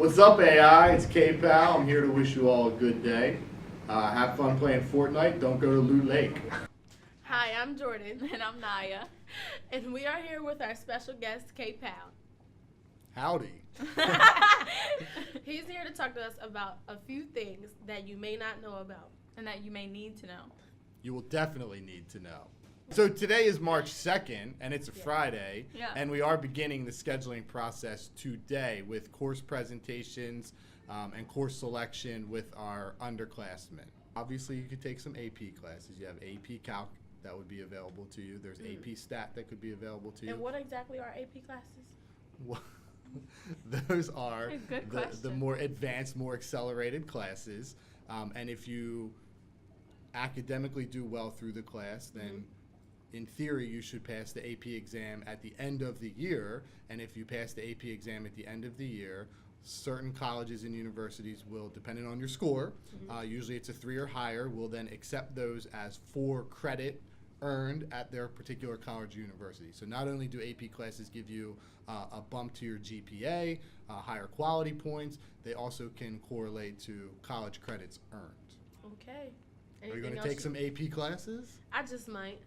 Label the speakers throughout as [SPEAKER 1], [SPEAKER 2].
[SPEAKER 1] What's up, AI? It's K-Pal. I'm here to wish you all a good day. Have fun playing Fortnite. Don't go to Loot Lake.
[SPEAKER 2] Hi, I'm Jordan,
[SPEAKER 3] And I'm Naya.
[SPEAKER 2] and we are here with our special guest, K-Pal.
[SPEAKER 1] Howdy.
[SPEAKER 2] He's here to talk to us about a few things that you may not know about.
[SPEAKER 3] And that you may need to know.
[SPEAKER 1] You will definitely need to know. So today is March 2nd, and it's a Friday,
[SPEAKER 3] Yeah.
[SPEAKER 1] and we are beginning the scheduling process today with course presentations and course selection with our underclassmen. Obviously, you could take some AP classes. You have AP Calc that would be available to you. There's AP Stat that could be available to you.
[SPEAKER 2] And what exactly are AP classes?
[SPEAKER 1] Well, those are
[SPEAKER 3] Good
[SPEAKER 1] the
[SPEAKER 3] question.
[SPEAKER 1] more advanced, more accelerated classes. And if you academically do well through the class, then in theory you should pass the AP exam at the end of the year. And if you pass the AP exam at the end of the year, certain colleges and universities will, depending on your score, usually it's a 3 or higher, will then accept those as 4 credit earned at their particular college or university. So not only do AP classes give you a bump to your GPA, higher quality points, they also can correlate to college credits earned.
[SPEAKER 2] Okay.
[SPEAKER 1] Are you going
[SPEAKER 2] Anything
[SPEAKER 1] to
[SPEAKER 2] else
[SPEAKER 1] take some AP classes?
[SPEAKER 2] I just might.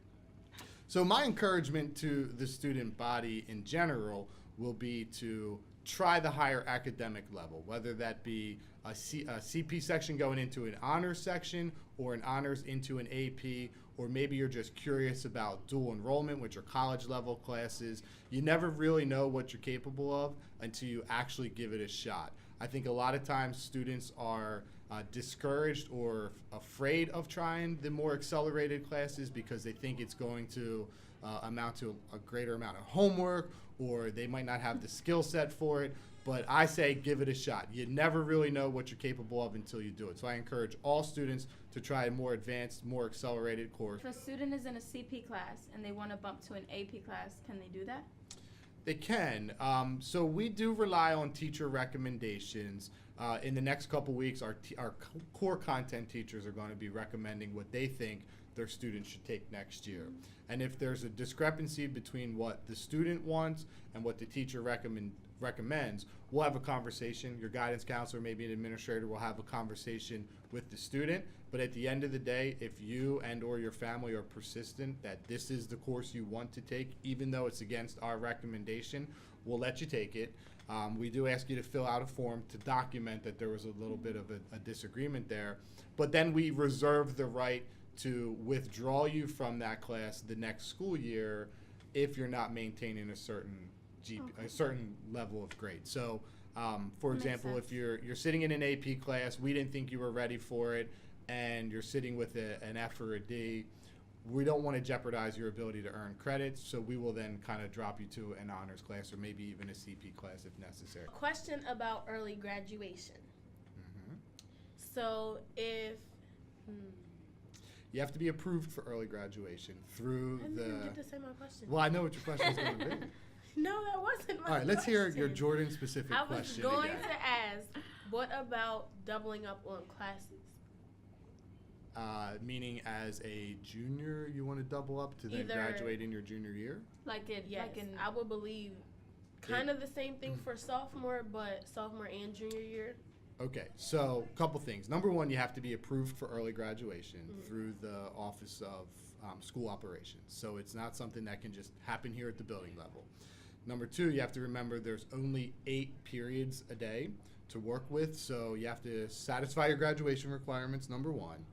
[SPEAKER 1] So my encouragement to the student body in general will be to try the higher academic level, whether that be a CP section going into an honors section or an honors into an AP, or maybe you're just curious about dual enrollment, which are college level classes. You never really know what you're capable of until you actually give it a shot. I think a lot of times students are discouraged or afraid of trying the more accelerated classes because they think it's going to amount to a greater amount of homework, or they might not have the skill set for it. But I say give it a shot. You never really know what you're capable of until you do it. So I encourage all students to try a more advanced, more accelerated course.
[SPEAKER 3] If a student is in a CP class and they want to bump to an AP class, can they do that?
[SPEAKER 1] They can. So we do rely on teacher recommendations. In the next couple weeks, our core content teachers are going to be recommending what they think their students should take next year. And if there's a discrepancy between what the student wants and what the teacher recommends, we'll have a conversation. Your guidance counselor, maybe an administrator, will have a conversation with the student. But at the end of the day, if you and or your family are persistent that this is the course you want to take, even though it's against our recommendation, we'll let you take it. We do ask you to fill out a form to document that there was a little bit of a disagreement there. But then we reserve the right to withdraw you from that class the next school year if you're not maintaining a certain a certain level of grade. So, for
[SPEAKER 3] Makes
[SPEAKER 1] example,
[SPEAKER 3] sense.
[SPEAKER 1] if you're sitting in an AP class, we didn't think you were ready for it, and you're sitting with an F or a D, we don't want to jeopardize your ability to earn credits, so we will then kind of drop you to an honors class or maybe even a CP class if necessary.
[SPEAKER 2] Question about early graduation.
[SPEAKER 1] Mhm.
[SPEAKER 2] So if
[SPEAKER 1] You have to be approved for early graduation through
[SPEAKER 2] I didn't even get to say my question.
[SPEAKER 1] Well, I know what your question is going to be.
[SPEAKER 2] No, that wasn't my
[SPEAKER 1] All right, let's hear your
[SPEAKER 2] question.
[SPEAKER 1] Jordan-specific
[SPEAKER 2] I was
[SPEAKER 1] question
[SPEAKER 2] going
[SPEAKER 1] again.
[SPEAKER 2] to ask, what about doubling up on classes?
[SPEAKER 1] Meaning as a junior, you want to double up to then
[SPEAKER 2] Either-
[SPEAKER 1] graduate in your junior year?
[SPEAKER 3] Like it,
[SPEAKER 2] Yes,
[SPEAKER 3] like in
[SPEAKER 2] I would believe kind of the same thing for sophomore, but sophomore and junior year.
[SPEAKER 1] Okay, so a couple things. Number one, you have to be approved for early graduation through the Office of School Operations. So it's not something that can just happen here at the building level. Number two, you have to remember there's only 8 periods a day to work with. So you have to satisfy your graduation requirements, number one,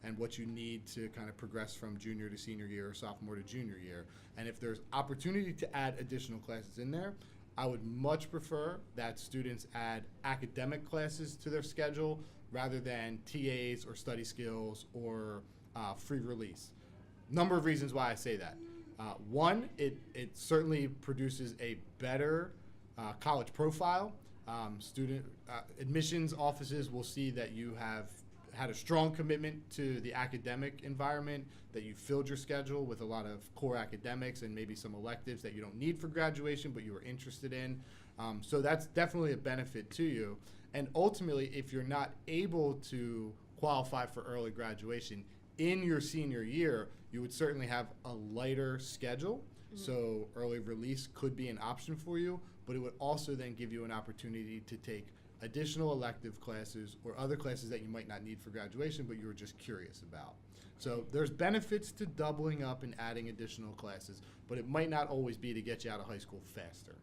[SPEAKER 1] and what you need to kind of progress from junior to senior year or sophomore to junior year. And if there's opportunity to add additional classes in there, I would much prefer that students add academic classes to their schedule rather than TAs or study skills or free release. Number of reasons why I say that. One, it certainly produces a better college profile. Student admissions offices will see that you have had a strong commitment to the academic environment, that you filled your schedule with a lot of core academics and maybe some electives that you don't need for graduation but you are interested in. So that's definitely a benefit to you. And ultimately, if you're not able to qualify for early graduation in your senior year, you would certainly have a lighter schedule. So early release could be an option for you, but it would also then give you an opportunity to take additional elective classes or other classes that you might not need for graduation, but you were just curious about. So there's benefits to doubling up and adding additional classes, but it might not always be to get you out of high school faster,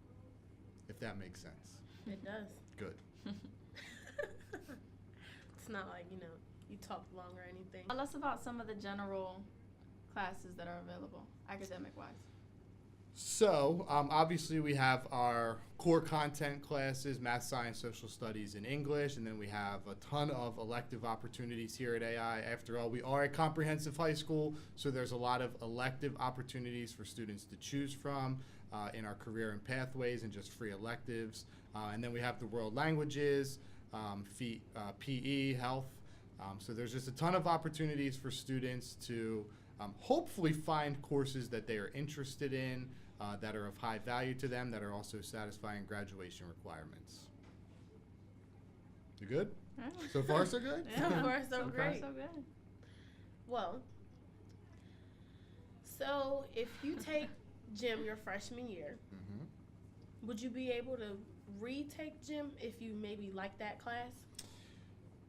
[SPEAKER 1] if that makes sense.
[SPEAKER 2] It does.
[SPEAKER 1] Good.
[SPEAKER 2] It's not like, you talk long or anything.
[SPEAKER 3] Tell us about some of the general classes that are available, academic-wise.
[SPEAKER 1] So, obviously we have our core content classes, math, science, social studies, and English, and then we have a ton of elective opportunities here at AI. After all, we are a comprehensive high school, so there's a lot of elective opportunities for students to choose from in our career and pathways and just free electives. And then we have the world languages, PE, health. So there's just a ton of opportunities for students to hopefully find courses that they are interested in, that are of high value to them, that are also satisfying graduation requirements. You good? So far, so good?
[SPEAKER 2] So far, so great.
[SPEAKER 3] So good.
[SPEAKER 2] Well, so if you take gym your freshman year,
[SPEAKER 1] Mm-hmm.
[SPEAKER 2] would you be able to retake gym if you maybe like that class?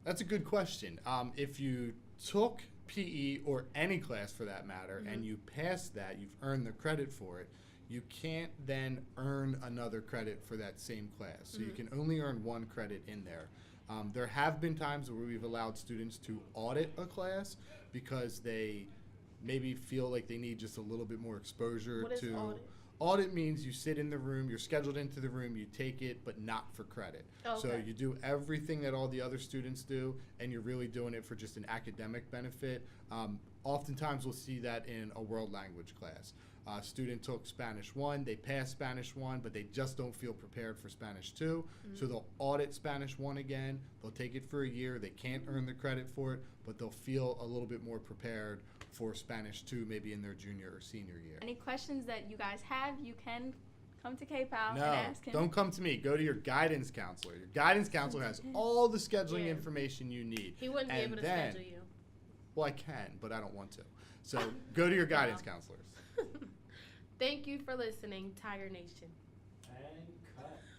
[SPEAKER 1] That's a good question. If you took PE or any class for that matter, and you passed that, you've earned the credit for it, you can't then earn another credit for that same class. So you can only earn one credit in there. There have been times where we've allowed students to audit a class because they maybe feel like they need just a little bit more exposure
[SPEAKER 2] What is
[SPEAKER 1] to.
[SPEAKER 2] audit?
[SPEAKER 1] Audit means you sit in the room, you're scheduled into the room, you take it, but not for credit.
[SPEAKER 2] Oh,
[SPEAKER 1] So
[SPEAKER 2] okay.
[SPEAKER 1] you do everything that all the other students do, and you're really doing it for just an academic benefit. Oftentimes we'll see that in a world language class. Student took Spanish 1, they passed Spanish 1, but they just don't feel prepared for Spanish 2. So they'll audit Spanish 1 again, they'll take it for a year, they can't earn the credit for it, but they'll feel a little bit more prepared for Spanish 2 maybe in their junior or senior year.
[SPEAKER 3] Any questions that you guys have, you can come to K-Pal and
[SPEAKER 1] No,
[SPEAKER 3] ask him.
[SPEAKER 1] don't come to me. Go to your guidance counselor. Your guidance counselor has all the scheduling
[SPEAKER 2] Yeah.
[SPEAKER 1] information you need.
[SPEAKER 2] He wouldn't be
[SPEAKER 1] And
[SPEAKER 2] able to
[SPEAKER 1] then-
[SPEAKER 2] schedule you.
[SPEAKER 1] Well, I can, but I don't want to. So go to your guidance counselors.
[SPEAKER 2] Thank you for listening, Tiger Nation.
[SPEAKER 4] And